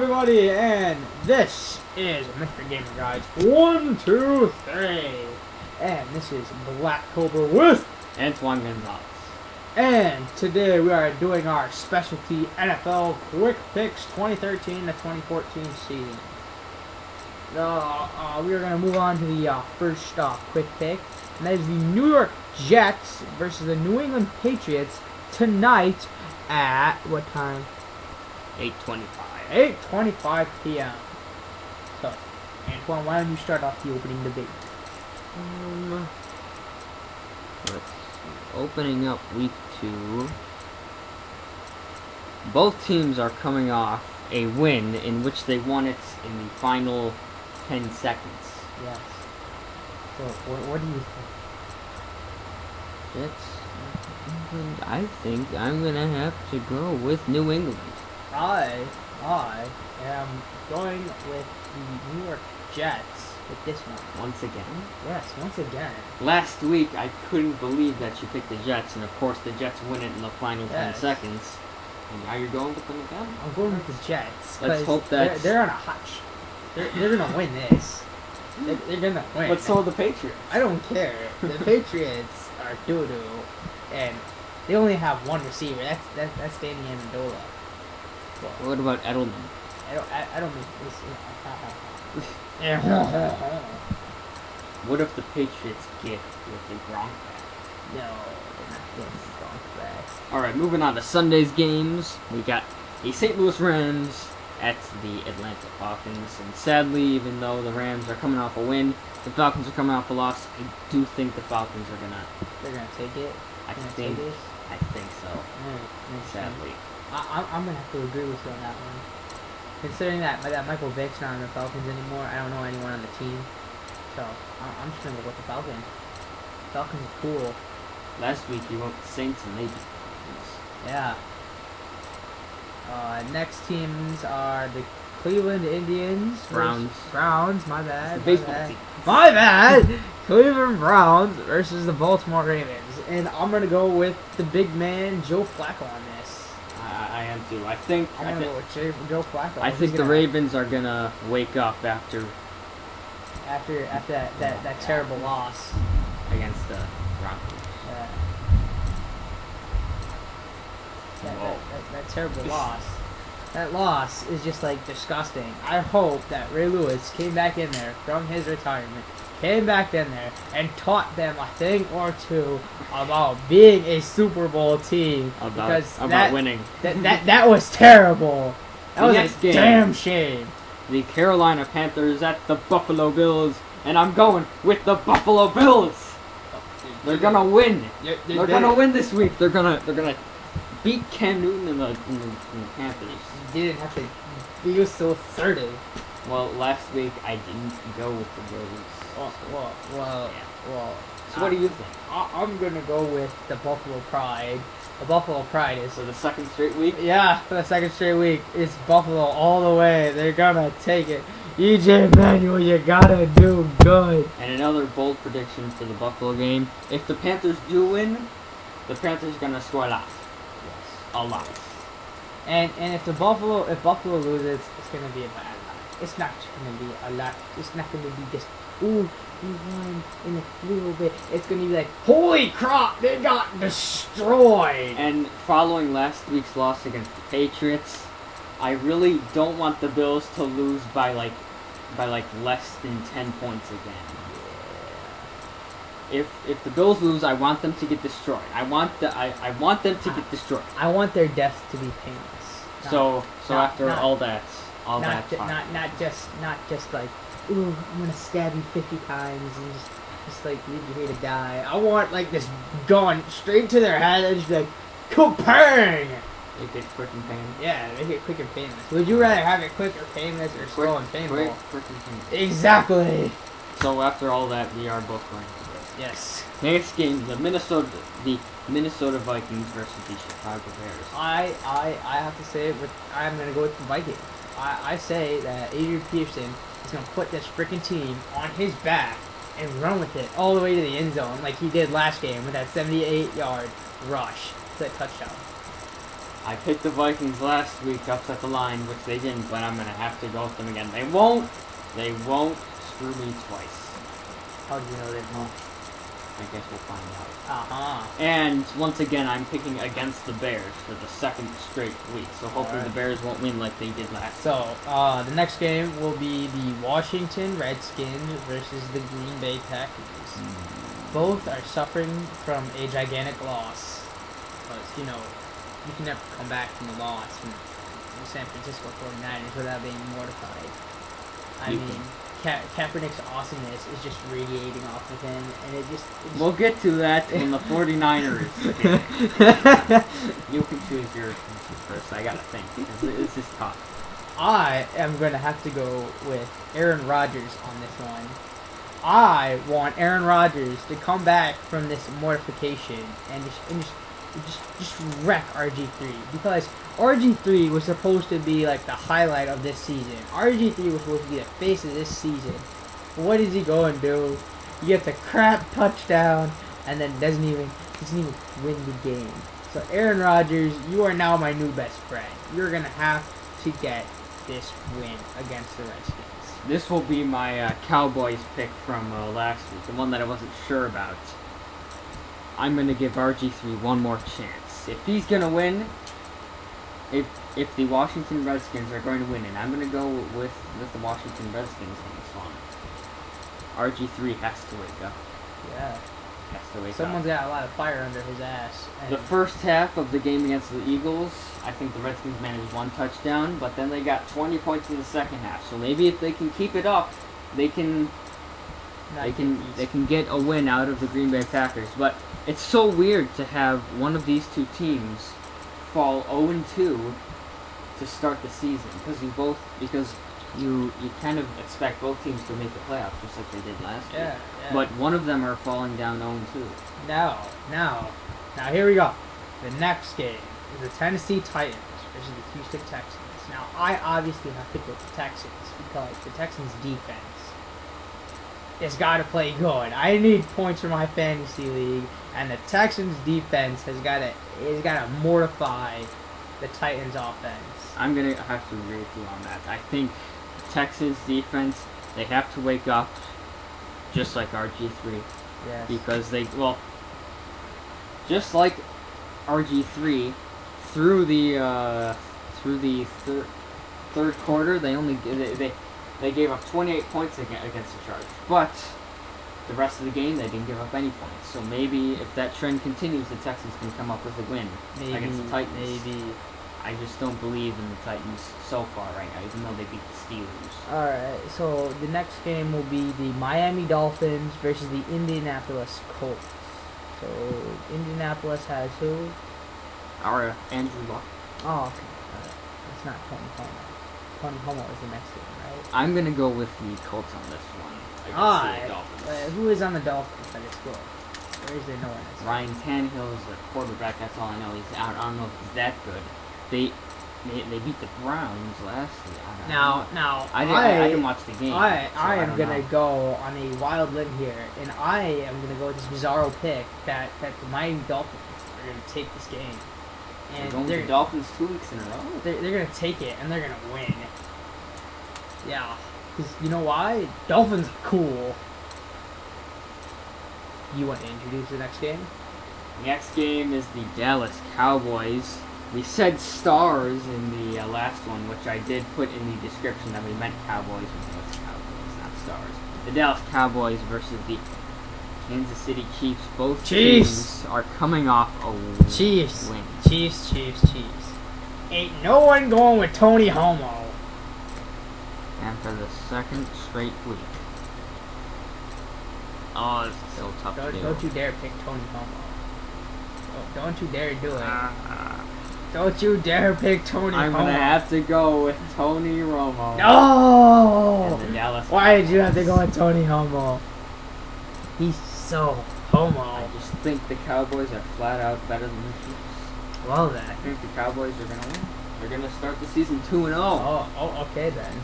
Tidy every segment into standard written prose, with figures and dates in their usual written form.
everybody, and this is Mr. Gamer Guys 1, 2, 3, and this is Black Cobra with Antoine Gonzalez. And today we are doing our specialty NFL Quick Picks 2013 to 2014 season. We are going to move on to the first quick pick, and that is the New York Jets versus the New England Patriots tonight at what time? 8:25. 8:25 p.m. So, Antoine, why don't you start off the opening debate? Let's see. Opening up week 2. Both teams are coming off a win in which they won it in the final 10 seconds. Yes. So, what do you think? England. I think I'm gonna have to go with New England. I am going with the New York Jets with this one. Once again? Yes, once again. Last week, I couldn't believe that you picked the Jets, and of course the Jets win it in the final 10 seconds. And now you're going with them again? I'm going with the Jets. Let's hope that... They're on a hutch. They're going to win this. They're going to win. But so are the Patriots. I don't care. The Patriots are doo-doo, and they only have one receiver. That's Danny Amendola. Well, what about Edelman? I don't mean this. What if the Patriots get with the Gronk back? No, they're not getting the Gronk back. Alright, moving on to Sunday's games. We got the St. Louis Rams at the Atlanta Falcons. And sadly, even though the Rams are coming off a win, the Falcons are coming off a loss. I do think the Falcons are They're gonna take it. I think so. Sadly. I'm gonna have to agree with you on that one. Considering that Michael Vick's not on the Falcons anymore, I don't know anyone on the team, so I'm just gonna go with the Falcons. Falcons are cool. Last week you went with the Saints and they beat the Falcons. Yeah. Next teams are the Cleveland Indians. Browns. My bad. It's the baseball team. My bad. Cleveland Browns versus the Baltimore Ravens, and I'm gonna go with the big man Joe Flacco on this. I am too. I think I'm gonna go with Joe Flacco. I think the Ravens are gonna wake up after that terrible loss against the Broncos. Yeah. That terrible loss. That loss is just like disgusting. I hope that Ray Lewis came back in there from his retirement, came back in there and taught them a thing or two about being a Super Bowl team. About winning. That was terrible. That was a damn shame. The Carolina Panthers at the Buffalo Bills, and I'm going with the Buffalo Bills. They're gonna win. They're gonna win this week. They're gonna beat Cam Newton in the Panthers. You didn't have to be so assertive. Well, last week I didn't go with the Bills. Well. So what do you think? I'm gonna go with the Buffalo Pride. The Buffalo Pride is... For the second straight week? Yeah, for the second straight week. It's Buffalo all the way. They're gonna take it. EJ Manuel, you gotta do good. And another bold prediction for the Buffalo game. If the Panthers do win, the Panthers are gonna score a lot. Yes. A lot. And if Buffalo loses, it's gonna be a bad lot. It's not just gonna be a lot. It's not gonna be just, ooh, we won in a little bit. It's gonna be like, holy crap, they got destroyed. And following last week's loss against the Patriots, I really don't want the Bills to lose by less than 10 points again. If the Bills lose, I want them to get destroyed. I want them to get destroyed. I want their deaths to be painless. Not just like, ooh, I'm gonna stab you 50 times and just like leave you here to die. I want like this gun straight to their head and just be like, kapang! Make it quick and painless. Yeah, make it quick and painless. Would you rather have it quick or painless or slow and painful? Quick and painless. Exactly. So after all that, we are both going. Yes. Next game, the Minnesota Vikings versus the Chicago Bears. I have to say, I'm gonna go with the Vikings. I say that Adrian Peterson is gonna put this freaking team on his back and run with it all the way to the end zone, like he did last game with that 78-yard rush to the touchdown. I picked the Vikings last week to upset the line, which they didn't, but I'm gonna have to go with them again. They won't screw me twice. How do you know they won't? I guess we'll find out. And once again, I'm picking against the Bears for the second straight week, so hopefully the Bears won't win like they did last. So, the next game will be the Washington Redskins versus the Green Bay Packers. Both are suffering from a gigantic loss. Because, you know, you can never come back from a loss from the San Francisco 49ers without being mortified. I mean, Kaepernick's awesomeness is just radiating off of him, and it just... We'll get to that when the 49ers hit. You can choose your first. I gotta think. This is tough. I am going to have to go with Aaron Rodgers on this one. I want Aaron Rodgers to come back from this mortification and just wreck RG3, because RG3 was supposed to be like the highlight of this season. RG3 was supposed to be the face of this season. What does he go and do? He gets a crap touchdown and then doesn't even win the game. So Aaron Rodgers, you are now my new best friend. You're gonna have to get this win against the Redskins. This will be my Cowboys pick from last week, the one that I wasn't sure about. I'm going to give RG3 one more chance. If he's going to win, if the Washington Redskins are going to win, and I'm going to go with the Washington Redskins on this one, RG3 has to wake up. Yeah. Has to wake Someone's up. got a lot of fire under his ass. The first half of the game against the Eagles, I think the Redskins managed one touchdown, but then they got 20 points in the second half. So maybe if they can keep it up, they can get a win out of the Green Bay Packers. But it's so weird to have one of these two teams fall 0-2 to start the season, because you kind of expect both teams to make the playoffs just like they did last year. Yeah. But one of them are falling down 0-2. Now here we go. The next game is the Tennessee Titans versus the Houston Texans. Now, I obviously have to go with the Texans because the Texans' defense has got to play good. I need points for my fantasy league, and the Texans' defense has got to mortify the Titans' offense. I'm gonna have to agree with you on that. I think Texans' defense, they have to wake up, just like RG3. Yes. Because just like RG3, through the third quarter, they gave up 28 points against the Chargers. But the rest of the game, they didn't give up any points. So maybe if that trend continues, the Texans can come up with a win against the Titans. Maybe. I just don't believe in the Titans so far right now, even though they beat the Steelers. Alright, so the next game will be the Miami Dolphins versus the Indianapolis Colts. So, Indianapolis has who? Our Andrew Luck. Oh, okay. It's not Tony Homo. Tony Homo is the next game, right? I'm going to go with the Colts on this one. Alright. Who is on the Dolphins that is good? Or is there no one that's good? Ryan Tannehill is the quarterback, that's all I know. I don't know if he's that good. They beat the Browns last year. I didn't watch the game. I am going to go on a wild limb here, and I am going to go with this bizarro pick that the Miami Dolphins are going to take this game. And they're going to the Dolphins 2 weeks in a row? They're going to take it, and they're going to win. Yeah. Because you know why? Dolphins are cool. You want to introduce the next game? The next game is the Dallas Cowboys. We said stars in the last one, which I did put in the description that we meant Cowboys. It's Cowboys, not stars. The Dallas Cowboys versus the Kansas City Chiefs. Both teams are coming off a win. Chiefs. Ain't no one going with Tony Homo. And for the second straight week. Oh, this is so tough to do. Don't you dare pick Tony Homo. Don't you dare do it. Don't you dare pick Tony Homo. I'm going to have to go with Tony Romo. No! And the Dallas Why did you have to go with Tony Homo? He's so homo. I just think the Cowboys are flat out better than the Chiefs. Well then. I think the Cowboys are going to win. They're going to start the season 2-0. Oh, okay then.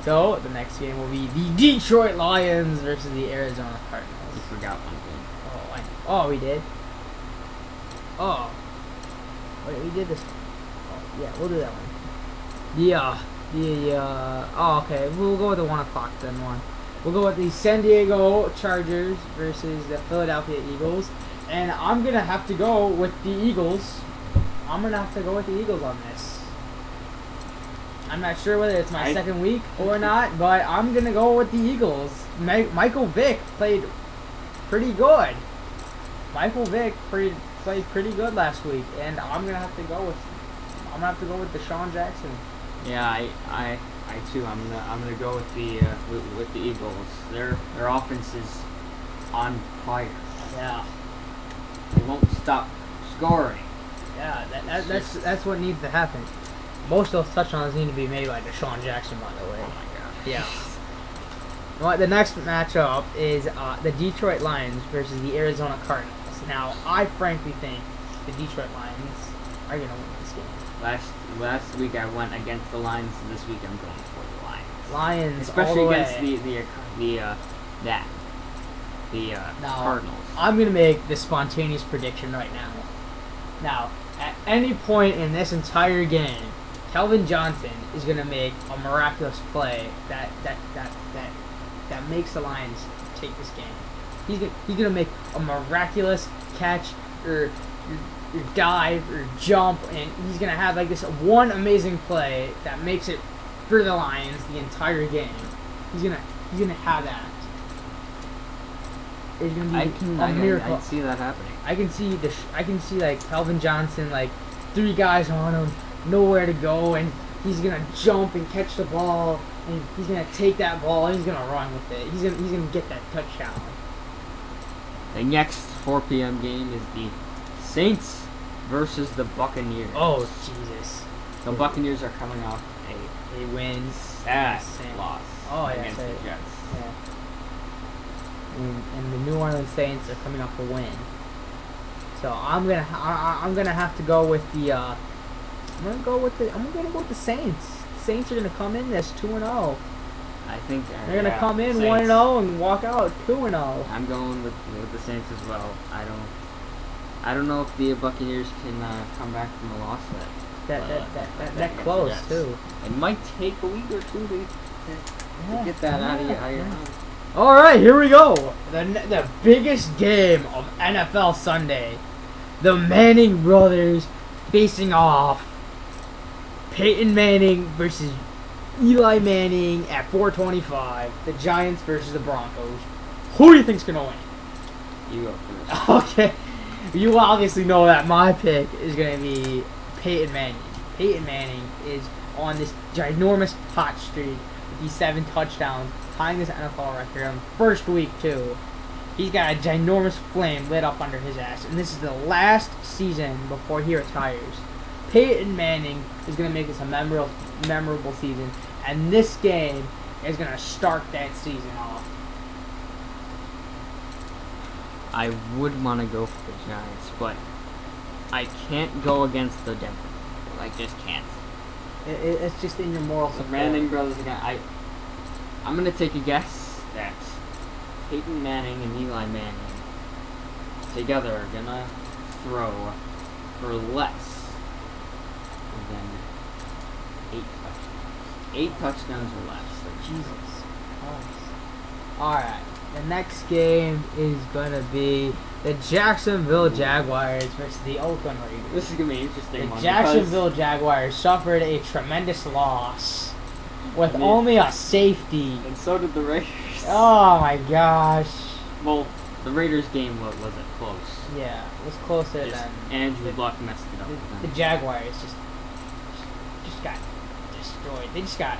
So, the next game will be the Detroit Lions versus the Arizona Cardinals. You forgot one game. Oh, we did? Oh. Wait, we did this one. Oh, yeah, we'll do that one. Oh, okay. We'll go with the 1 o'clock then one. We'll go with the San Diego Chargers versus the Philadelphia Eagles. And I'm going to have to go with the Eagles. I'm going to have to go with the Eagles on this. I'm not sure whether it's my second week or not, but I'm going to go with the Eagles. Michael Vick played pretty good. Michael Vick played pretty good last week, and I'm going to have to go with Deshaun Jackson. Yeah, I too. I'm gonna go with the Eagles. Their offense is on fire. Yeah. They won't stop scoring. Yeah, that's what needs to happen. Most of those touchdowns need to be made by Deshaun Jackson, by the way. Oh my gosh. Yeah. Well, the next matchup is the Detroit Lions versus the Arizona Cardinals. Now, I frankly think the Detroit Lions are gonna win this game. Last week I went against the Lions. This week I'm going for the Lions. Lions, especially all the against way. the Now, Cardinals. I'm gonna make the spontaneous prediction right now. Now, at any point in this entire game, Calvin Johnson is gonna make a miraculous play that makes the Lions take this game. He's gonna make a miraculous catch or dive or jump, and he's gonna have like this one amazing play that makes it for the Lions the entire game. He's gonna have that. It's gonna be a miracle. I can see that happening. I can see like Calvin Johnson, like 3 guys on him, nowhere to go, and he's gonna jump and catch the ball, and he's gonna take that ball and he's gonna run with it. He's gonna get that touchdown. The next 4 p.m. game is the Saints versus the Buccaneers. Oh Jesus! The Buccaneers are coming off They win. sad loss against the Jets. Yeah. And the New Orleans Saints are coming off a win. So I'm gonna have to go with the I'm gonna go with the Saints. The Saints are gonna come in this 2-0. I think They're gonna come in Saints. 1-0 and walk out 2-0. I'm going with the Saints as well. I don't know if the Buccaneers can come back from the loss That close too. It might take a week or two to get that out of your mind. All right, here we go. The biggest game of NFL Sunday. The Manning brothers facing off. Peyton Manning versus Eli Manning at 425. The Giants versus the Broncos. Who do you think's gonna win? You go first. Okay. You obviously know that my pick is gonna be Peyton Manning. Peyton Manning is on this ginormous hot streak with these 7 touchdowns, tying this NFL record on the first week too. He's got a ginormous flame lit up under his ass, and this is the last season before he retires. Peyton Manning is going to make this a memorable season, and this game is going to start that season off. I would want to go for the Giants, but I can't go against the Denver. I just can't. It's just in your moral support. The Manning brothers again. I'm going to take a guess that Peyton Manning and Eli Manning together are going to throw for less than 8 touchdowns. 8 touchdowns or less. Jesus Christ. Alright, the next game is going to be the Jacksonville Jaguars versus the Oakland Raiders. This is going to be an interesting one. The Jacksonville Jaguars suffered a tremendous loss with only a safety. And so did the Raiders. Oh my gosh. Well, the Raiders game wasn't close. Yeah, it was closer than... Andrew Luck messed it up. The Jaguars just got destroyed. They just got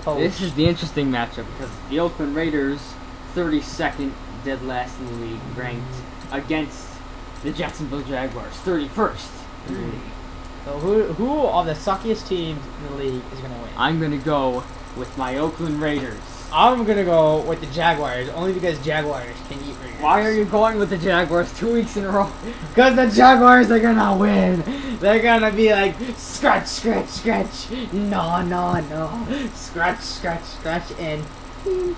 poached. This is the interesting matchup because the Oakland Raiders, 32nd, dead last in the league, ranked against the Jacksonville Jaguars, 31st in the league. So who of the suckiest teams in the league is going to win? I'm going to go with my Oakland Raiders. I'm going to go with the Jaguars, only because Jaguars can eat Raiders. Why are you going with the Jaguars 2 weeks in a row? Because the Jaguars are going to win. They're going to be like, scratch, scratch, scratch. No. Scratch, scratch, scratch, and pinch.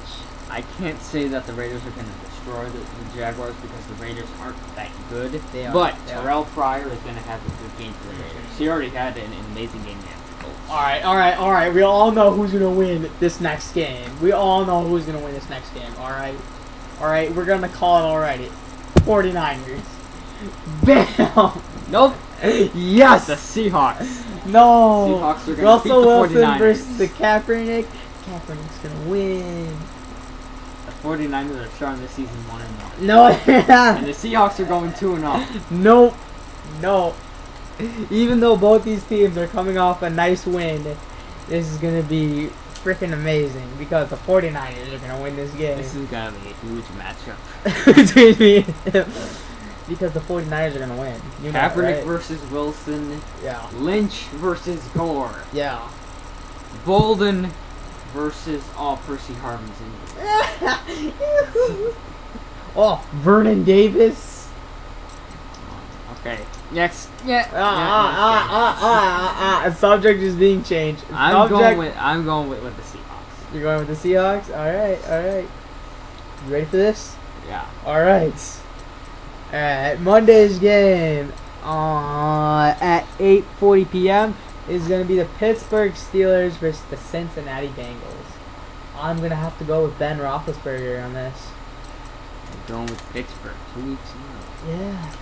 I can't say that the Raiders are going to destroy destroy the Jaguars because the Raiders aren't that good. They are. But They are. Terrell Pryor is going to have a good game for the Raiders. He already had an amazing game against the Colts. All right. We all know who's gonna win this next game. We all know who's gonna win this next game. All right. We're gonna call it already. 49ers. Bam. Nope. Yes. The Seahawks. No. Seahawks are going to beat Russell the Wilson 49ers. versus the Kaepernick. Kaepernick's gonna win. The 49ers are starting the season 1-1. No. And the Seahawks are going 2-0. Nope. No. Even though both these teams are coming off a nice win, this is going to be freaking amazing because the 49ers are going to win this game. This is going to be a huge matchup. Between me and him. Because the 49ers are going to win. You know, Kaepernick right? versus Wilson. Yeah. Lynch versus Gore. Yeah. Bolden versus Percy Harvin's injured. Oh, Vernon Davis. Okay. Next. Yeah. Subject is being changed. I'm going with the Seahawks. You're going with the Seahawks? Alright. You ready for this? Yeah. Alright. Monday's game at 8:40 p.m. is going to be the Pittsburgh Steelers versus the Cincinnati Bengals. I'm going to have to go with Ben Roethlisberger on this. I'm going with Pittsburgh 2 weeks in a row. Yeah.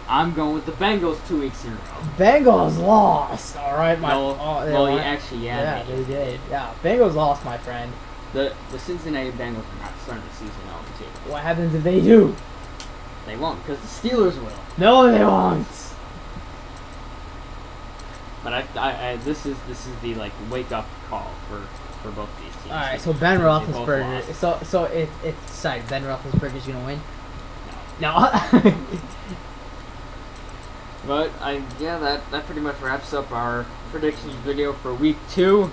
I'm going with the Bengals 2 weeks in a row. Bengals lost. Alright, Yeah, they did. Yeah, Bengals lost, my friend. The Cincinnati Bengals are not starting the season 0-2. What happens if they do? They won't, because the Steelers will. No, they won't. But this is the like wake up call for both these teams. All right, so Ben They both Roethlisberger. lost. So it's decided Ben Roethlisberger's gonna win. No. But that pretty much wraps up our predictions video for week 2.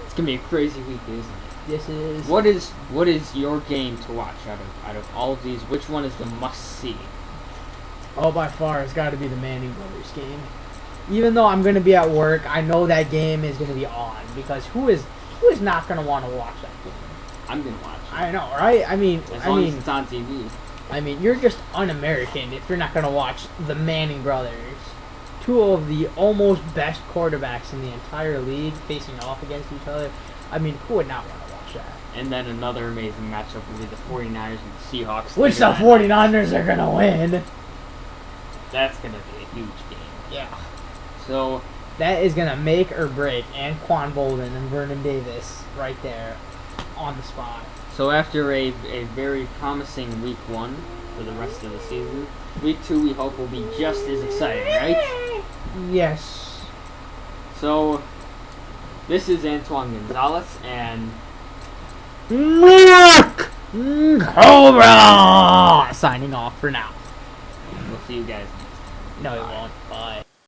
It's gonna be a crazy week, isn't it? This is. What is your game to watch out of all of these? Which one is the must see? Oh, by far, it's got to be the Manning brothers game. Even though I'm gonna be at work, I know that game is gonna be on because who is not gonna want to watch that game? I'm gonna watch it. I know, right? As long as it's on TV. I mean, you're just un-American if you're not gonna watch the Manning brothers. Two of the almost best quarterbacks in the entire league facing off against each other. I mean, who would not want to watch that? And then another amazing matchup will be the 49ers and the Seahawks. Which the 49ers are gonna win. That's gonna be a huge game. Yeah. So That is gonna make or break Anquan Bolden and Vernon Davis right there on the spot. So after a very promising week 1 for the rest of the season, week 2 we hope will be just as exciting, right? Yes. So this is Antoine Gonzalez and Cobra signing off for now. we'll see you guys next time. No, it Bye. won't. Bye.